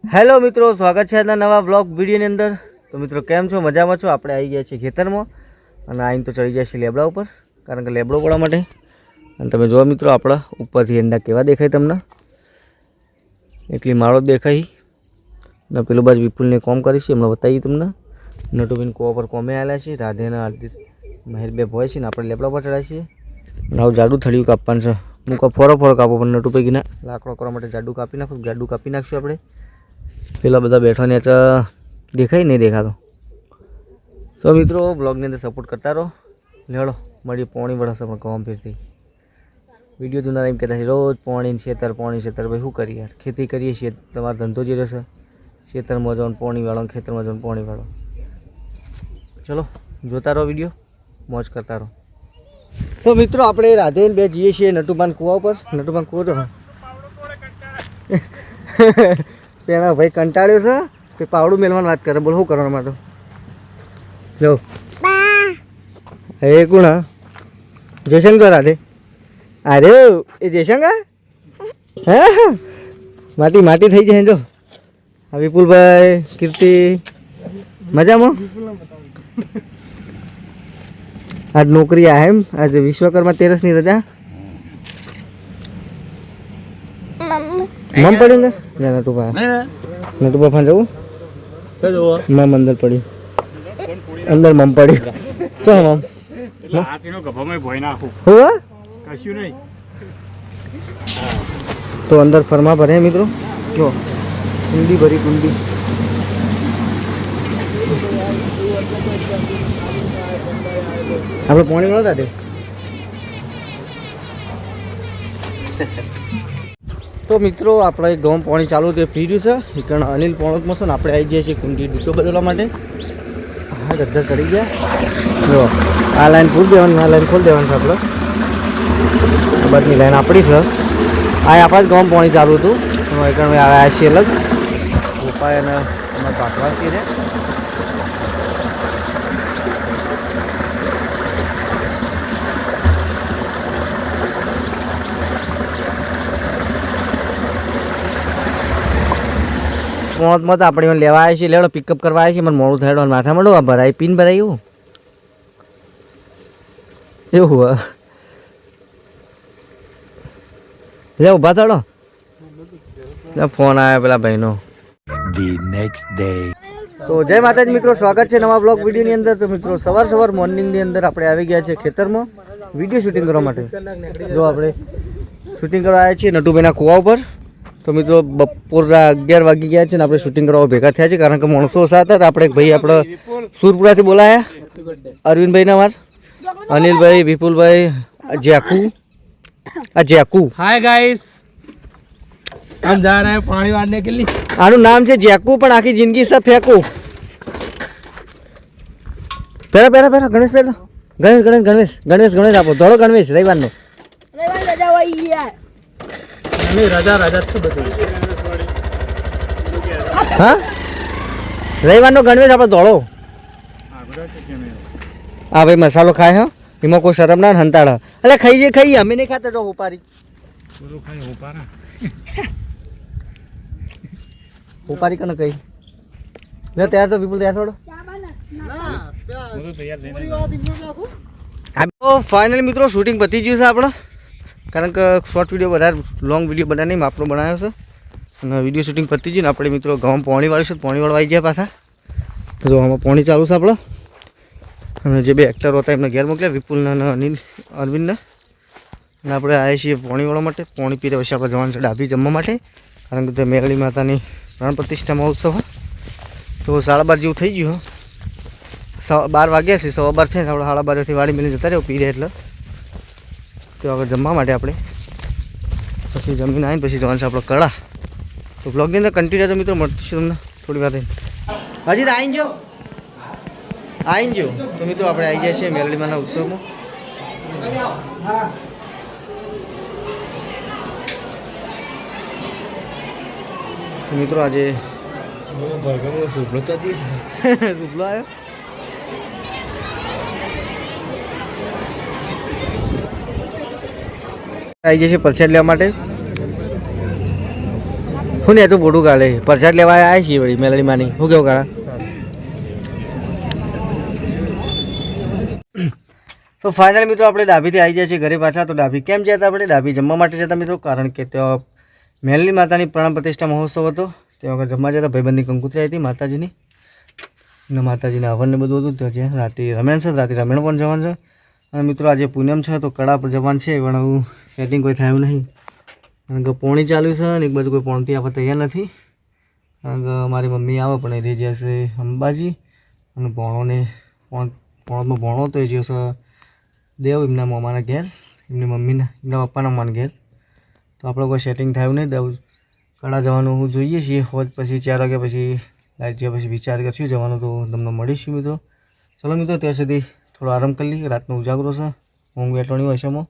Hello મિત્રો, સ્વાગત છે આજના નવા બ્લોગ વિડીયોની અંદર। તો મિત્રો કેમ છો? મજામાં છો? આપણે આવી ગયા છીએ ખેતરમાં અને આઈને તો ચડી જાય છે લેબડા ઉપર, કારણ કે લેબડો પડવા માટે। અને તમે જુઓ મિત્રો, આપણા ઉપરથી એંડા કેવા દેખાય તમને, એટલી માળો દેખાય ને પેલું બાજુ વિપુલને કોમ કરી છે, હમણાં બતાવીએ તમને। નટુબેન કોવા પર કોમે આવેલા છે, રાધેના આરતી મહેર બે ભોય છે ને આપણે લેબડા પર ચડાવીએ છીએ। આવું જાડું થળિયું કાપવાનું છે, હું ફોરો કાપો પણ નટુભાઈ ગીના લાકડો કરવા માટે જાડું કાપી નાખું, જાડું કાપી નાખશું આપણે। પેલા બધા બેઠા ને દેખાય નહીં દેખાતો। તો મિત્રો બ્લોગની અંદર સપોર્ટ કરતા રહો। લેડો મળીએ પાણી વળશે પણ ગામ ફેરથી વિડીયો જોનાર એમ કહેતા છે રોજ પાણી ખેતર ભાઈ શું કરીએ યાર, ખેતી કરીએ છીએ, તમારો ધંધો જે રહેશે ખેતરમાં જવાનું પાણી વાળો, ખેતરમાં જવાનું પાણી વાળો। ચલો જોતા રહો વિડીયો, મોજ કરતા રહો। તો મિત્રો આપણે રાધેન બે જઈએ છીએ નટુબાન કુવા ઉપર। નટુબાન કુવો તો પેલા ભાઈ કંટાળ્યો છે તે પાવડું મેળવાની વાત કરે, બોલ શું કરવાનું માટે? લો એ કોણ? જયશંકર રાધે? અરે એ જયશંકર હા, માટી માટી થઈ જાય જો। આ વિપુલભાઈ, કીર્તિ મજામાં? આજ નોકરી આ એમ, આજે વિશ્વકર્મા તેરસની રજા મમ પડી ને જા નટુભા ફાન જવું મમ અંદર પડી, અંદર મમ પડી ચો મમ તો અંદર ફરમા ભરે મિત્રો, જો કુંડી ભરી કુંડી। આપણે પાણી મળતા તે તો મિત્રો આપણે ગામ પાણી ચાલુ તે ફ્રી રહ્યું છે, કારણ અનિલ પોણકમાં છે ને આપણે આવી જઈએ છીએ કુંડી ડૂચો બદલવા માટે। હા ગદ્દર કરી ગયા, જો આ લાઈન ફૂલ દેવાની, આ લાઈન ખોલી દેવાનું છે આપણે, બધી લાઈન આપણી છે। આ આપણા જ ગામ પાણી ચાલુ હતું, કારણ આવ્યા છીએ અલગ ઉપાય અને અમે કાઢવા છીએ। મોત આપણે લેવા આવ્યા છીએ, લેવડો પિકઅપ કરવા આવ્યા છીએ, મને મોડું થયેલું માથા મળો આ ભરાય પીન ભરાયું એવું લે ઉભા થડો ફોન આવ્યા પેલા ભાઈનો। તો જય માતાજી મિત્રો, સ્વાગત છે નવા બ્લોગ વિડીયોની અંદર। તો મિત્રો સવાર મોર્નિંગની અંદર આપણે આવી ગયા છીએ ખેતરમાં વિડીયો શૂટિંગ કરવા માટે। જો આપણે શૂટિંગ કરવા આવ્યા છીએ નટુભાઈના કુવા ઉપર। તો મિત્રો બપોરના 11 વાગી ગયા છે ને આપણે શૂટિંગ કરવા ભેગા થયા છે, કારણ કે માણસો ઓછા હતા। આપણે ભાઈ આપણે સુરપુરાથી બોલાયા, અરવિંદભાઈના વાર, અનિલભાઈ, વિપુલભાઈ, जैकू। हाय गाइस, हम जा रहे हैं पानी वारने के लिए। आनु नाम છે जैकू, પણ આખી જિંદગી સે ફેંકું। પેરા પેરા પેરા ગણેશ પેરા ગણેશ ગણેશ ગણેશ ગણેશ ગણેશ આપો ધોળો ગણેશ રવિવારનો રજા હોય યાર નહીં રજા તો બધું હા રવિવારનો ગણેશ આપણો ધોળો। હા ભાઈ મસાલો ખાય હા, એમાં કોઈ શરમ ના હંતાડા, એટલે ખાઈ અમે નહીં ખાતા જો ઉપારી ઉપારી કને કઈ લે તૈયાર તો વિપુલ તૈયાર થોડો તો ફાઇનલી મિત્રો શૂટિંગ પતી ગયું છે આપણે, કારણ કે શોર્ટ વિડીયો વધારે લોંગ વિડીયો બનાવી નહીં આપણો બનાવ્યો છે અને વિડીયો શૂટિંગ પતી ગયું ને આપણે મિત્રો ગામ પાણી વાળીશું, પાણી વાળવા આવી જાય પાછા। જો આમાં પાણી ચાલુ છે આપણે, અને જે બે એક્ટર હતા એમને ઘેર મોકલ્યા, વિપુલના અને અનિલ અરવિંદના, અને આપણે આવ્યા છીએ પાણી વાળવા માટે। પાણી પીને પછી આપણે જવાનું છે ડાભી જમવા માટે, કારણ કે મેઘડી માતાની પ્રાણ પ્રતિષ્ઠા મહોત્સવ। તો 12:30 જેવું થઈ ગયું, 12 વાગ્યા છે, 12:15 થઈને આપણે 12:30થી વાડી મેળવી જતા રહ્યો પી એટલે। તો આગળ જમવા માટે આપણે પછી જમીન આવીને પછી જવાનું છે આપણે કળા। તો બ્લોગની અંદર કન્ટિન્યુ તો મિત્રો મળશે તમને થોડી વાર હજી તો આવીને જો તો મિત્રો આપણે આવી જાય છીએ મેલડીમાના ઉત્સવમાં। મિત્રો આજે શુભલો આવ્યો, આવી જશે પરસાદ લેવા માટે। હું ને તું ફોટું કાઢે પ્રસાદ લેવા આવ્યા છીએ વળી મેલડી માની શું કેવું કાકા તો ફાઇનલ મિત્રો આપણે ડાભીથી આવી જાય છે ઘરે પાછા. તો ડાભી કેમ જતા આપણે ડાભી જમવા માટે જતા મિત્રો, કારણ કે ત્યાં મેલડી માતાની પ્રાણ પ્રતિષ્ઠા મહોત્સવ હતો. ત્યાં આગળ જમવા જતા ભાઈબંધની કંકુતરી આવી હતી માતાજીની, અને માતાજીના હવન ને બધું હતું. ત્યાં જ્યાં રાતે રમેણ છે, રાતે રમેણ પણ જવાનું છે. અને મિત્રો આજે પૂનમ છે તો કડા પર જવાનું છે, પણ હું સેટિંગ કોઈ થયું નહીં, કારણ કે પોણી ચાલુ છે અને એક બાજુ કોઈ પોણથી આપણે તૈયાર નથી. કારણ કે મારી મમ્મી આવે પણ એ રહી જશે અંબાજી, અને ભોણોને ભોણોમાં ભોણો તો એ જશે દેવ એમના મમ્માના ઘેર, એમની મમ્મીના એમના પપ્પાના મમ્માના ઘેર. તો આપણે કોઈ સેટિંગ થયું નહીં. દેવ કડા જવાનું હું જોઈએ છીએ. હોજ પછી 4 વાગ્યા પછી લાઈટ ગયા પછી વિચાર કરશું જવાનું, તો તમને મળીશું મિત્રો. ચલો મિત્રો ત્યાં સુધી થોડો આરામ કરી લઈએ, રાતનો ઉજાગરો છે, ઊંઘ વેટવાની હોય છે એમાં.